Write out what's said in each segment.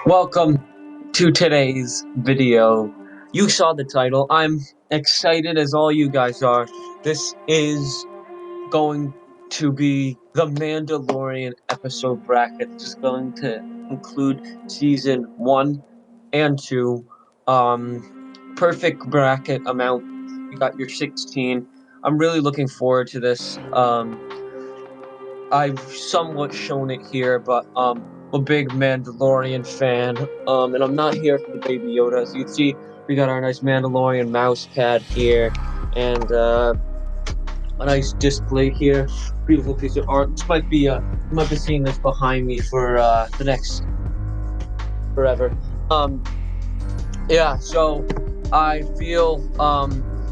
Welcome to today's video. You saw the title. I'm excited as all you guys are. This is going to be the Mandalorian episode bracket. This is going to include season 1 and 2. Perfect bracket amount. You got your 16. I'm really looking forward to this. I've somewhat shown it here, but I'm a big Mandalorian fan. And I'm not here for the Baby Yoda. As you can see, we got our nice Mandalorian mouse pad here, and a nice display here. Beautiful piece of art. This might be you might be seeing this behind me for the next forever. Um, yeah. So I feel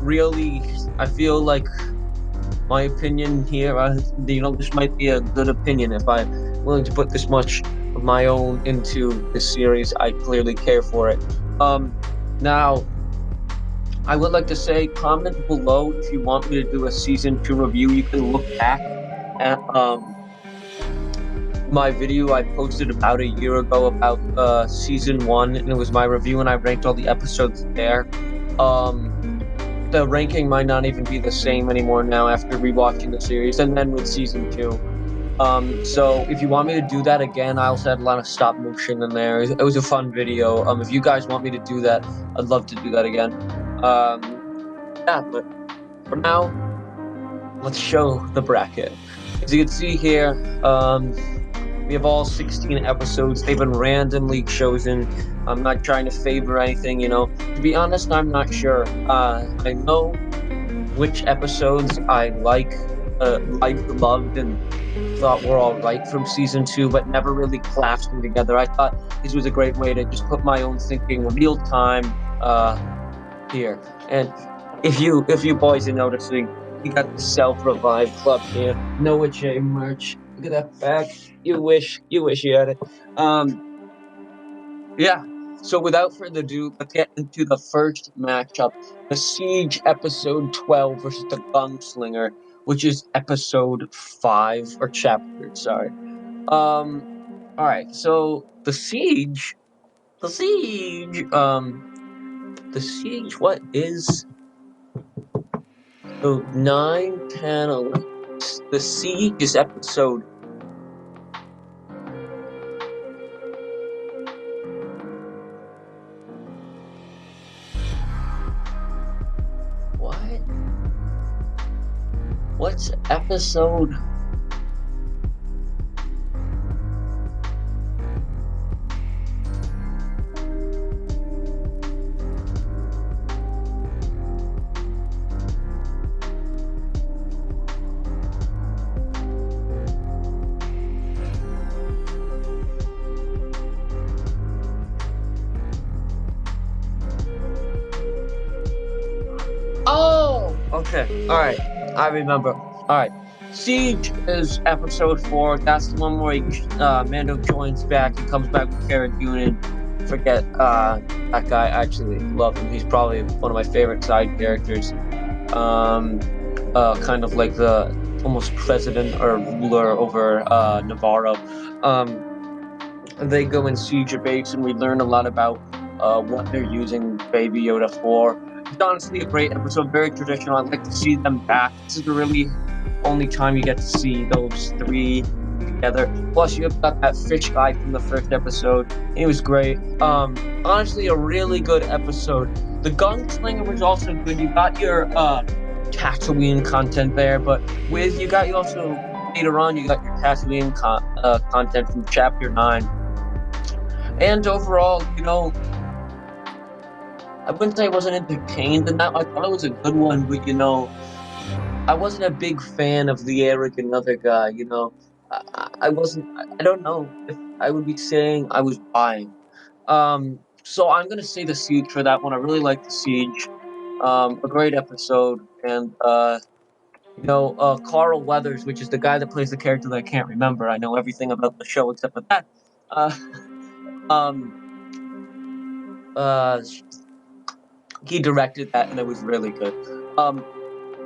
really. I feel like my opinion here, this might be a good opinion. If I'm willing to put this much of my own into this series, I clearly care for it. Now, I would like to say, comment below if you want me to do a season 2 review. You can look back at my video I posted about a year ago about season 1, and it was my review, and I ranked all the episodes there. The ranking might not even be the same anymore now after rewatching the series, and then with season 2. So if you want me to do that again, I also had a lot of stop motion in there. It was a fun video. If you guys want me to do that, I'd love to do that again. Yeah, but for now, let's show the bracket. As you can see here, we have all 16 episodes. They've been randomly chosen. I'm not trying to favor anything, To be honest, I'm not sure. I know which episodes I liked, loved, and thought were all right from season 2, but never really clasped them together. I thought this was a great way to just put my own thinking real time here. And if you boys are noticing, we got the self-revive club here. Noah J merch. Look at that bag. You wish you had it. Yeah. So without further ado, let's get into the first matchup. The Siege episode 12 versus the Gunslinger, which is episode 5 or chapter, sorry. All right. So the siege, what is so 9, 10, 11. The siege is episode. What? What's episode? Oh, okay. All right. I remember. All right. Siege is episode 4. That's the one where Mando joins back. He comes back with Cara Dune. Forget that guy. I actually love him. He's probably one of my favorite side characters. Kind of like the almost president or ruler over Navarro. They go and siege a base, and we learn a lot about what they're using Baby Yoda for. It's honestly a great episode, very traditional. I'd like to see them back. This is the really only time you get to see those 3 together. Plus, you have got that fish guy from the first episode. It was great. Honestly, a really good episode. The Gunslinger was also good. You got your Tatooine content there, but you also later on you got your Tatooine content from chapter 9. And overall, I wouldn't say I wasn't entertained in that. I thought it was a good one, but I wasn't a big fan of the arrogant other guy. I wasn't. I don't know if I would be saying I was buying. So I'm gonna say the Siege for that one. I really like the Siege. A great episode, and Carl Weathers, which is the guy that plays the character that I can't remember. I know everything about the show except for that. Uh, um, uh, he directed that, and it was really good.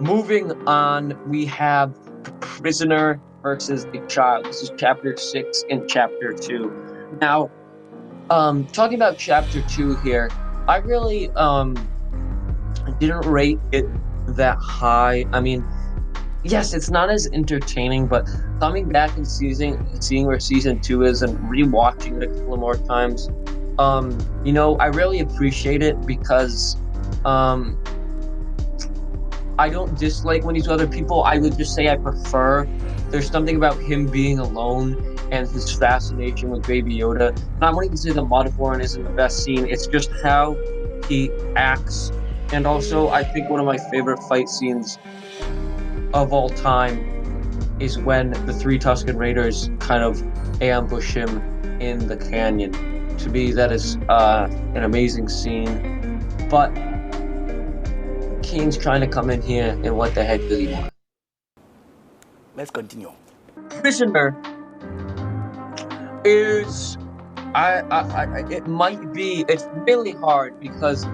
Moving on, we have the Prisoner versus the Child. This is chapter 6 and chapter 2. Now, Talking about chapter 2 here, I really didn't rate it that high. I mean, yes, it's not as entertaining, but coming back and seeing where season 2 is and rewatching it a couple of more times, I really appreciate it because um I don't dislike when he's with other people. I would just say I prefer. There's something about him being alone and his fascination with Baby Yoda. And I wouldn't even say the Mandalorian isn't the best scene. It's just how he acts. And also, I think one of my favorite fight scenes of all time is when the three Tusken Raiders kind of ambush him in the canyon. To me, that is an amazing scene. But Kane's trying to come in here, and what the heck does he want? Let's continue. Prisoner is it might be it's really hard because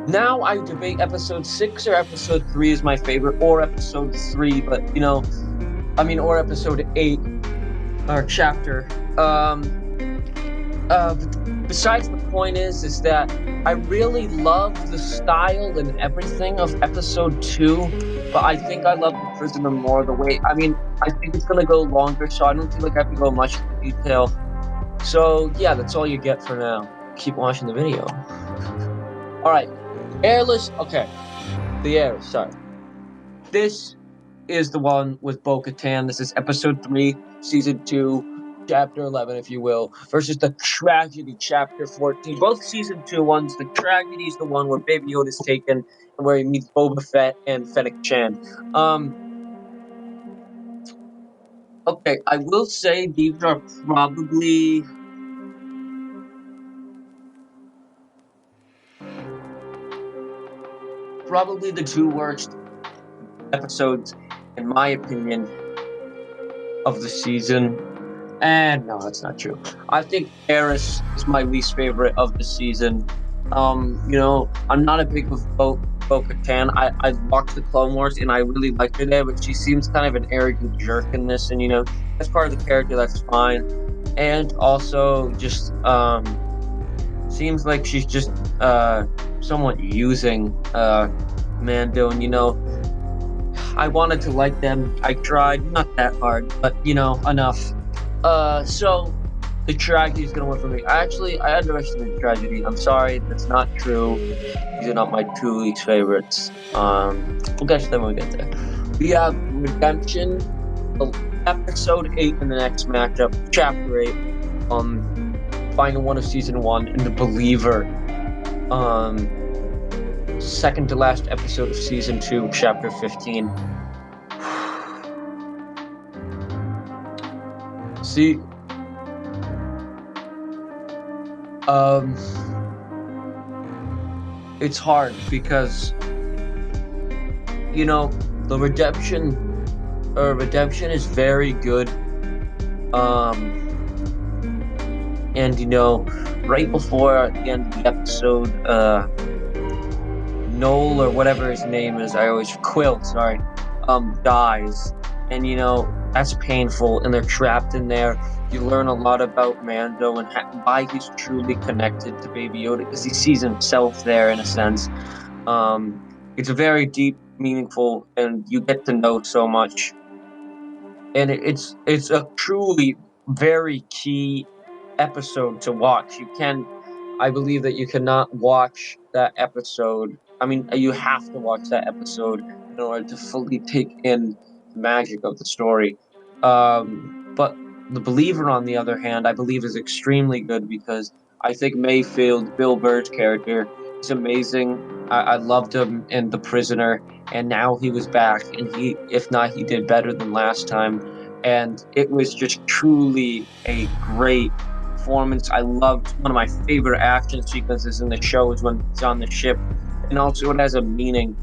now I debate episode 6 or episode 3 is my favorite, or episode 3, but or episode 8 or chapter. Besides, the point is that I really love the style and everything of episode 2, but I think I love the prisoner more. The way, I think it's gonna go longer, so I don't feel like I have to go much into detail. So yeah, that's all you get for now. Keep watching the video. All right, airless. Okay, the air. Sorry, this is the one with Bo-Katan. This is episode 3, season 2, chapter 11, if you will, versus the tragedy, chapter 14. Both season 2 ones. The tragedy is the one where Baby Yoda is taken and where he meets Boba Fett and Fennec Chan. Okay, I will say these are probably the two worst episodes, in my opinion, of the season. And no, that's not true. I think Eris is my least favorite of the season. I'm not a big of Bo-Katan. I watched the Clone Wars and I really liked her there, but she seems kind of an arrogant jerk in this, and that's part of the character. That's fine, and also just seems like she's just somewhat using Mando, and I wanted to like them. I tried, not that hard, but enough. So the tragedy is gonna win for me. I underestimated the tragedy. I'm sorry, that's not true. These are not my two least favorites. We'll get to them when we get there. We have Redemption, episode 8 in the next matchup, chapter 8. Final one of season 1, and The Believer. Second to last episode of season 2, chapter 15. See, it's hard because the redemption is very good. And right before the end of the episode, Noel, or whatever his name is, Quill, sorry, dies. And that's painful, and they're trapped in there. You learn a lot about Mando and why he's truly connected to Baby Yoda, because he sees himself there in a sense. It's a very deep, meaningful, and you get to know so much. And it's a truly very key episode to watch. I believe that you cannot watch that episode. You have to watch that episode in order to fully take in the magic of the story. But The Believer, on the other hand, I believe is extremely good because I think Mayfield, Bill Burr's character, is amazing. I loved him in The Prisoner, and now he was back, and if not, he did better than last time. And it was just truly a great performance. I loved one of my favorite action sequences in the show is when it's on the ship, and also it has a meaning.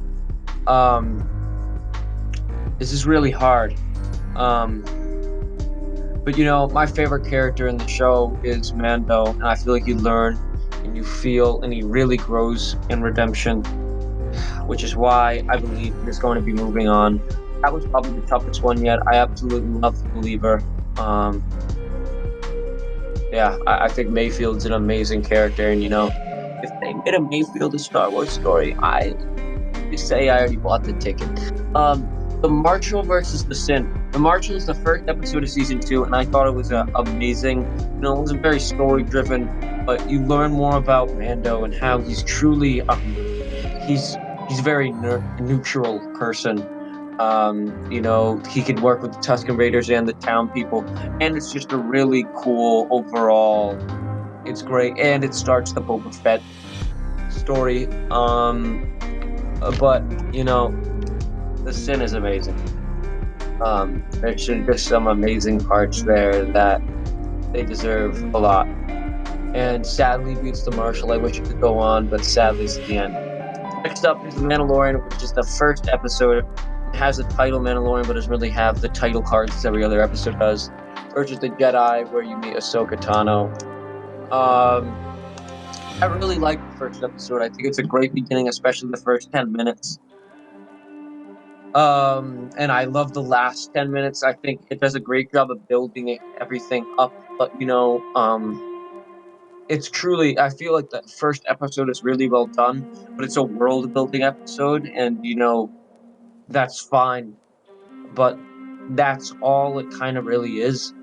This is really hard. But my favorite character in the show is Mando, and I feel like you learn and you feel, and he really grows in Redemption, which is why I believe he's going to be moving on. That was probably the toughest one yet. I absolutely love The Believer. Yeah, I think Mayfield's an amazing character, and if they made a Mayfield a Star Wars story, I say I already bought the ticket. The Marshal versus the Sin. The Marshal is the first episode of season 2, and I thought it was amazing. It wasn't very story driven, but you learn more about Mando and how he's truly he's a very neutral person. He could work with the Tusken Raiders and the town people, and it's just a really cool overall. It's great, and it starts the Boba Fett story. But the Sin is amazing. There's just some amazing parts there that they deserve a lot. And sadly beats the Marshal. I wish it could go on, but sadly it's the end. Next up is The Mandalorian, which is the first episode. It has the title Mandalorian, but doesn't really have the title cards as every other episode does. Versus The Jedi, where you meet Ahsoka Tano. I really like the first episode. I think it's a great beginning, especially the first 10 minutes. And I love the last 10 minutes. I think it does a great job of building everything up. But it's truly, I feel like the first episode is really well done, but it's a world building episode, and that's fine. But that's all it kind of really is.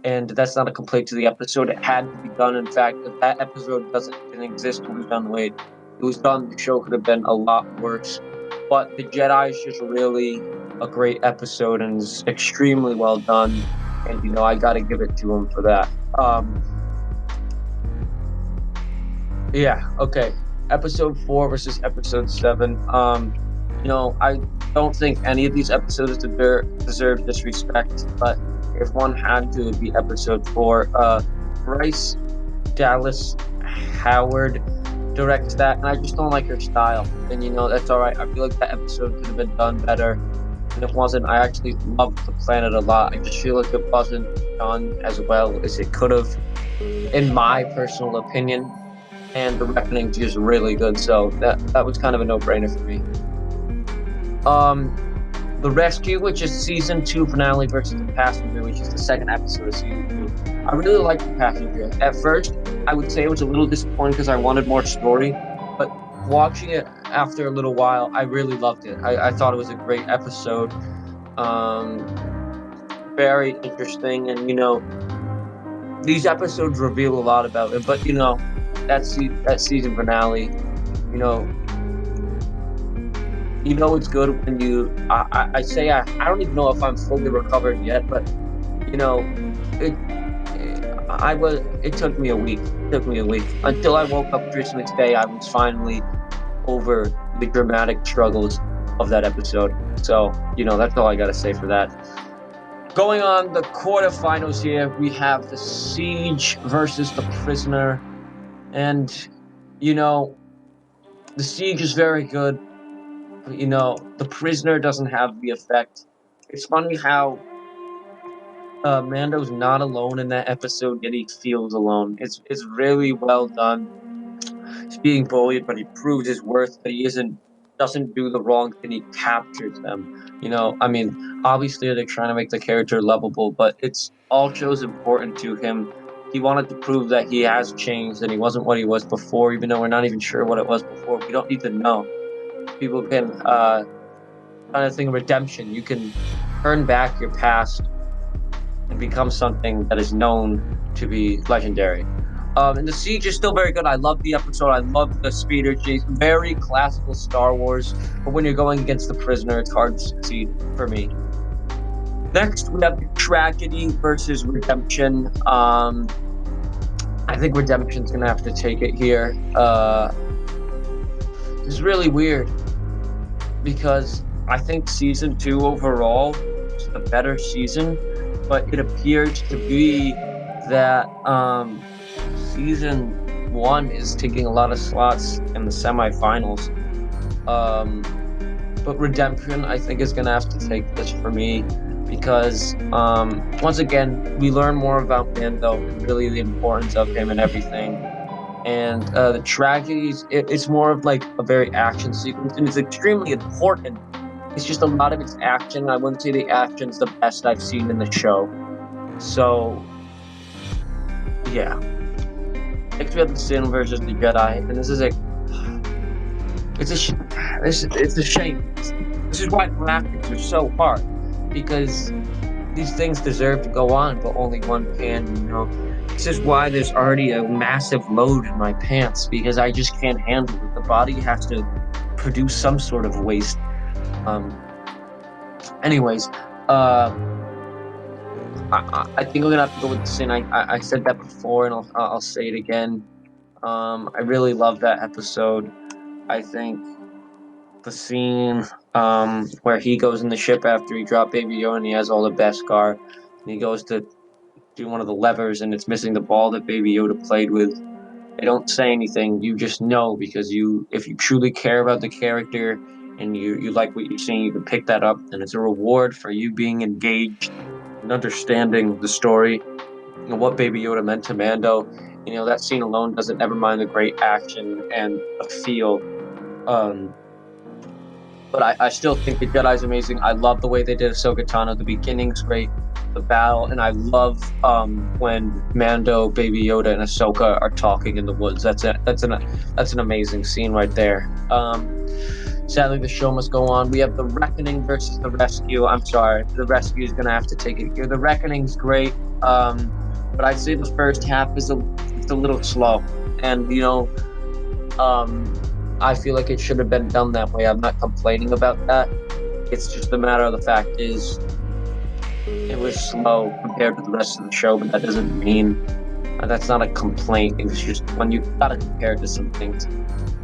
And that's not a complaint to the episode. It had to be done. In fact, if that episode didn't exist, it was done the way it was done. The show could have been a lot worse. But The Jedi is just really a great episode and is extremely well done. And I got to give it to him for that. Yeah. Okay. Episode 4 versus episode 7. I don't think any of these episodes deserve disrespect, but if one had to, it'd be episode 4. Bryce Dallas Howard directs that, and I just don't like her style. And that's all right. I feel like that episode could have been done better, and it wasn't. I actually loved the planet a lot. I just feel like it wasn't done as well as it could have, in my personal opinion. And the Reckoning is really good, so that was kind of a no-brainer for me. The Rescue, which is season 2 finale, versus The Passenger, which is the second episode of season 2. I really liked The Passenger. At first, I would say it was a little disappointing because I wanted more story, but watching it after a little while, I really loved it. I thought it was a great episode. Very interesting, and these episodes reveal a lot about it. But that season finale, you know, it's good when I say I don't even know if I'm fully recovered yet, but it it took me a week. It took me a week until I woke up Christmas Day. I was finally over the dramatic struggles of that episode. So that's all I got to say for that. Going on the quarterfinals here, we have the Siege versus the Prisoner, and the Siege is very good. But, the Prisoner doesn't have the effect. It's funny how Mando's not alone in that episode, yet he feels alone. It's really well done. He's being bullied, but he proves his worth. That he doesn't do the wrong thing. He captures them. I mean, obviously they're trying to make the character lovable, but it's also important to him. He wanted to prove that he has changed and he wasn't what he was before, even though we're not even sure what it was before. We don't need to know. People can kind of thing redemption. You can turn back your past and become something that is known to be legendary. And the Siege is still very good. I love the episode. I love the speeder chase. Very classical Star Wars. But when you're going against the Prisoner, it's hard to succeed for me. Next, we have the Tragedy versus Redemption. I think Redemption's going to have to take it here. It's really weird because I think season 2 overall is the better season, but it appears to be that season 1 is taking a lot of slots in the semifinals. But Redemption, I think, is going to have to take this for me because, once again, we learn more about Mando and really the importance of him and everything. And the tragedies, it's more of like a very action sequence, and it's extremely important. It's just a lot of its action. I wouldn't say the action's the best I've seen in the show. So, yeah. Next we have the Sin versus the Jedi, and this is it's a sh- it's a shame. This is why brackets are so hard, because these things deserve to go on, but only one can. This is why there's already a massive load in my pants, because I just can't handle it. The body has to produce some sort of waste. Um. Anyways, uh, I think I'm gonna have to go with the Sin. I said that before, and I'll say it again. I really love that episode. I think the scene where he goes in the ship after he dropped Baby Yoda and he has all the Beskar, and he goes to do one of the levers and it's missing the ball that Baby Yoda played with. They don't say anything. You just know, because if you truly care about the character and you like what you're seeing, you can pick that up, and it's a reward for you being engaged and understanding the story and what Baby Yoda meant to Mando. That scene alone doesn't, never mind the great action and the feel. Um, but I still think the Jedi's amazing. I love the way they did Ahsoka Tano. The beginning's great, the battle, and I love when Mando, Baby Yoda, and Ahsoka are talking in the woods. That's an amazing scene right there. Sadly, the show must go on. We have the Reckoning versus the Rescue. I'm sorry, the Rescue is gonna have to take it here. The Reckoning's great, but I'd say the first half it's a little slow, and I feel like it should have been done that way. I'm not complaining about that. It's just a matter of the fact is it was slow compared to the rest of the show, but that doesn't mean that's not a complaint. It was just when you gotta compare it to some things.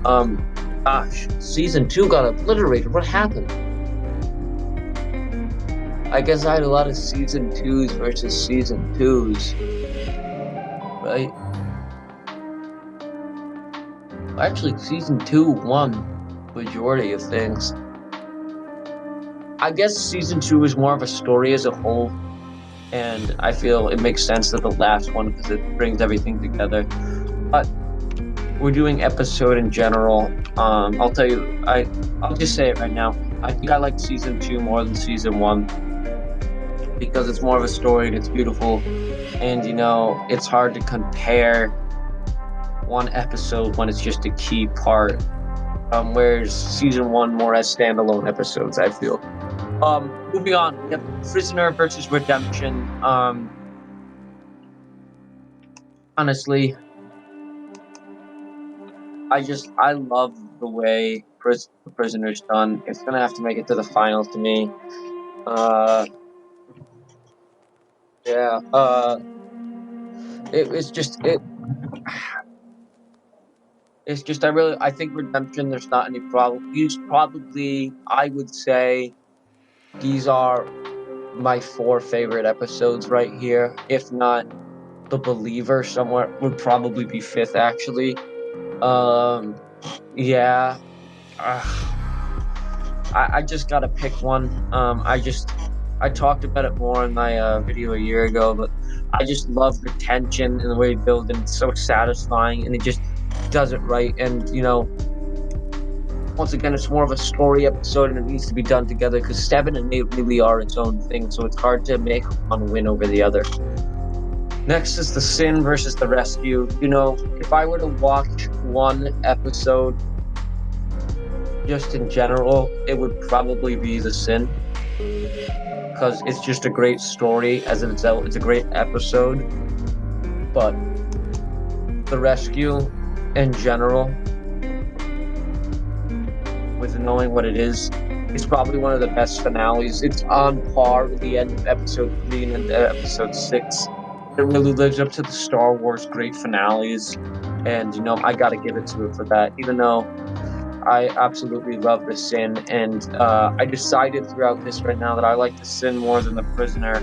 Um, Gosh, season 2 got obliterated. What happened? I guess I had a lot of season 2s versus season 2s, right? Actually, season 2 won majority of things. I guess season 2 is more of a story as a whole, and I feel it makes sense that the last one, because it brings everything together. But we're doing episode in general. I'll tell you, I'll just say it right now. I think I like season 2 more than season 1, because it's more of a story and it's beautiful, and it's hard to compare one episode when it's just a key part. Whereas season 1 more as standalone episodes, I feel. Moving on, we have Prisoner versus Redemption. Honestly, I love the way the Prisoner's done. It's gonna have to make it to the finals to me. Uh, yeah. It's just it. It's just I think Redemption. There's not any problem. These probably, I would say, these are my 4 favorite episodes right here. If not, The Believer somewhere would probably be fifth, actually. Um, yeah. Uh, I just gotta pick one. I talked about it more in my video a year ago, but I just love the tension and the way it builds, and it's so satisfying, and it just does it right. And once again, it's more of a story episode, and it needs to be done together, because 7 and 8 really are its own thing. So it's hard to make one win over the other. Next is the Sin versus the Rescue. If I were to watch one episode just in general, it would probably be the Sin, because it's just a great story as in itself. It's a great episode, but the Rescue in general, with knowing what it is, it's probably one of the best finales. It's on par with the end of episode 3 and end of episode 6. It really lives up to the Star Wars great finales, and I gotta give it to it for that. Even though I absolutely love the Sin, and I decided throughout this right now that I like the Sin more than the Prisoner.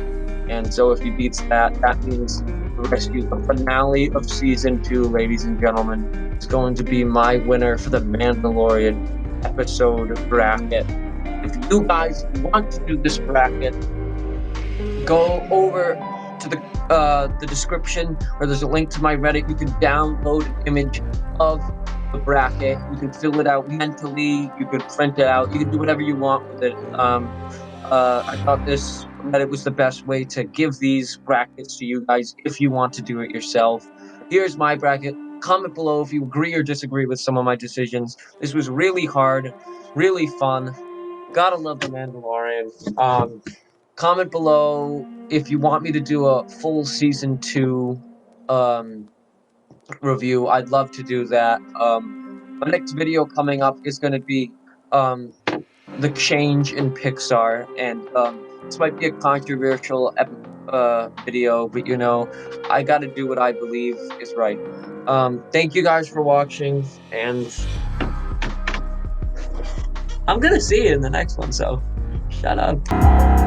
And so if he beats that, that means the Rescue, the finale of season 2, ladies and gentlemen, is going to be my winner for the Mandalorian episode bracket. If you guys want to do this bracket, go over to the description where there's a link to my Reddit. You can download an image of the bracket. You can fill it out mentally. You can print it out. You can do whatever you want with it. I thought this Reddit was the best way to give these brackets to you guys if you want to do it yourself. Here's my bracket. Comment below if you agree or disagree with some of my decisions. This was really hard, really fun. Gotta love the Mandalorian. Comment below if you want me to do a full season 2 um, review. I'd love to do that. My next video coming up is going to be um, the change in Pixar, and this might be a controversial video, but I got to do what I believe is right. Thank you guys for watching, and I'm gonna see you in the next one. So, shut up.